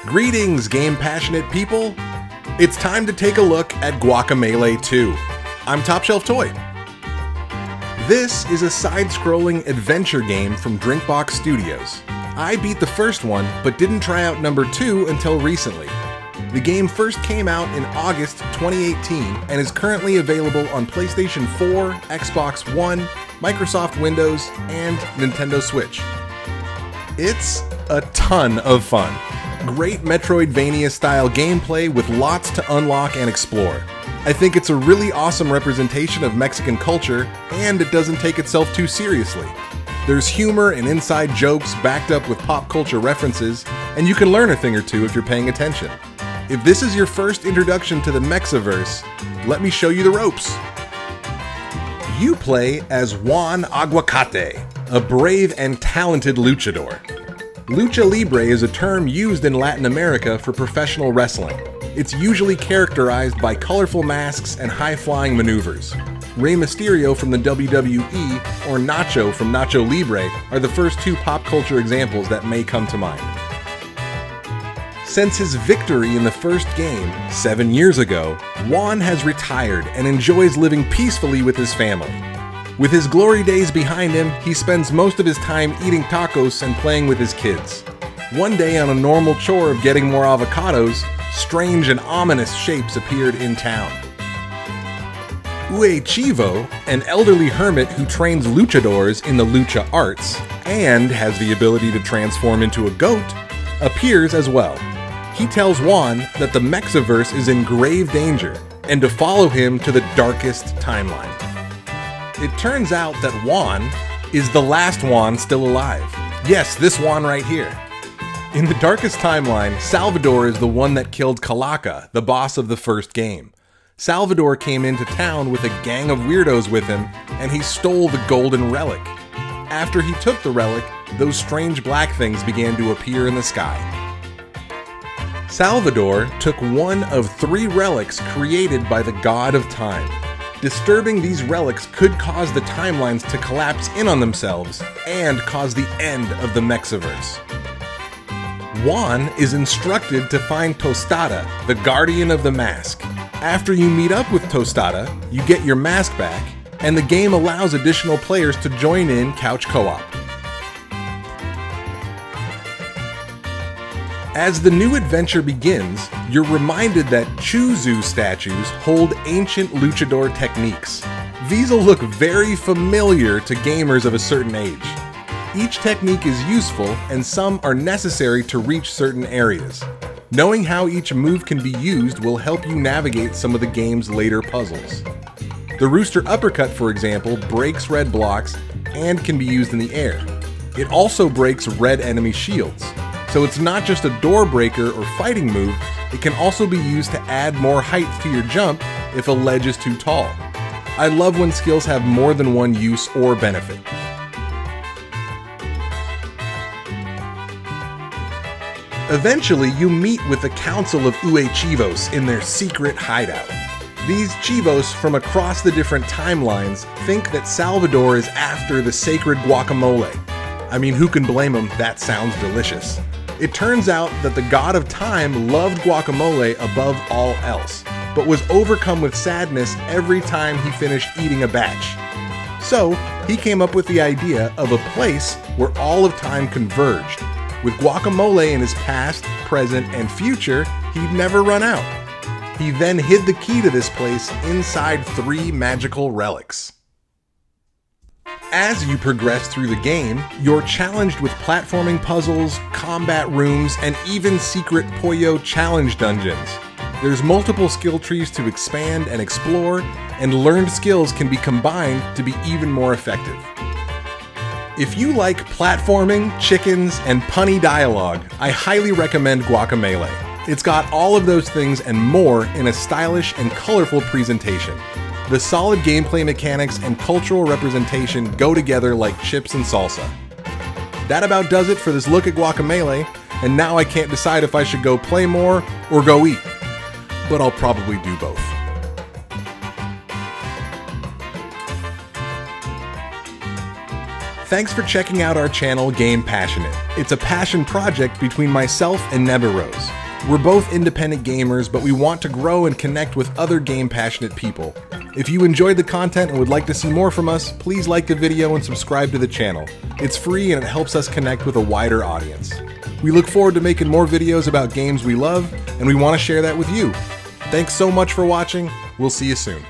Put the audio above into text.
Greetings, game-passionate people! It's time to take a look at Guacamelee 2. I'm TopShelfToy. This is a side-scrolling adventure game from Drinkbox Studios. I beat the first one, but didn't try out number 2 until recently. The game first came out in August 2018 and is currently available on PlayStation 4, Xbox One, Microsoft Windows, and Nintendo Switch. It's a ton of fun. Great Metroidvania-style gameplay with lots to unlock and explore. I think it's a really awesome representation of Mexican culture, and it doesn't take itself too seriously. There's humor and inside jokes backed up with pop culture references, and you can learn a thing or two if you're paying attention. If this is your first introduction to the Mexiverse, let me show you the ropes. You play as Juan Aguacate, a brave and talented luchador. Lucha Libre is a term used in Latin America for professional wrestling. It's usually characterized by colorful masks and high-flying maneuvers. Rey Mysterio from the WWE or Nacho from Nacho Libre are the first two pop culture examples that may come to mind. Since his victory in the first game 7 years ago, Juan has retired and enjoys living peacefully with his family. With his glory days behind him, he spends most of his time eating tacos and playing with his kids. One day, on a normal chore of getting more avocados, strange and ominous shapes appeared in town. Ue Chivo, an elderly hermit who trains luchadors in the lucha arts, and has the ability to transform into a goat, appears as well. He tells Juan that the Mexiverse is in grave danger, and to follow him to the darkest timeline. It turns out that Juan is the last Juan still alive. Yes, this Juan right here. In the darkest timeline, Salvador is the one that killed Calaca, the boss of the first game. Salvador came into town with a gang of weirdos with him, and he stole the golden relic. After he took the relic, those strange black things began to appear in the sky. Salvador took one of 3 relics created by the god of time. Disturbing these relics could cause the timelines to collapse in on themselves and cause the end of the Mexiverse. Juan is instructed to find Tostada, the guardian of the mask. After you meet up with Tostada, you get your mask back, and the game allows additional players to join in couch co-op. As the new adventure begins, you're reminded that Chuzu statues hold ancient luchador techniques. These will look very familiar to gamers of a certain age. Each technique is useful, and some are necessary to reach certain areas. Knowing how each move can be used will help you navigate some of the game's later puzzles. The Rooster Uppercut, for example, breaks red blocks and can be used in the air. It also breaks red enemy shields. So it's not just a door breaker or fighting move, it can also be used to add more height to your jump if a ledge is too tall. I love when skills have more than one use or benefit. Eventually, you meet with the Council of Ue Chivos in their secret hideout. These Chivos from across the different timelines think that Salvador is after the sacred guacamole. I mean, who can blame him? That sounds delicious. It turns out that the god of time loved guacamole above all else, but was overcome with sadness every time he finished eating a batch. So, he came up with the idea of a place where all of time converged. With guacamole in his past, present, and future, he'd never run out. He then hid the key to this place inside 3 magical relics. As you progress through the game, you're challenged with platforming puzzles, combat rooms, and even secret Pollo challenge dungeons. There's multiple skill trees to expand and explore, and learned skills can be combined to be even more effective. If you like platforming, chickens, and punny dialogue, I highly recommend Guacamelee. It's got all of those things and more in a stylish and colorful presentation. The solid gameplay mechanics and cultural representation go together like chips and salsa. That about does it for this look at Guacamelee, and now I can't decide if I should go play more or go eat. But I'll probably do both. Thanks for checking out our channel, Game Passionate. It's a passion project between myself and Nebiroze. We're both independent gamers, but we want to grow and connect with other game-passionate people. If you enjoyed the content and would like to see more from us, please like the video and subscribe to the channel. It's free and it helps us connect with a wider audience. We look forward to making more videos about games we love, and we want to share that with you. Thanks so much for watching. We'll see you soon.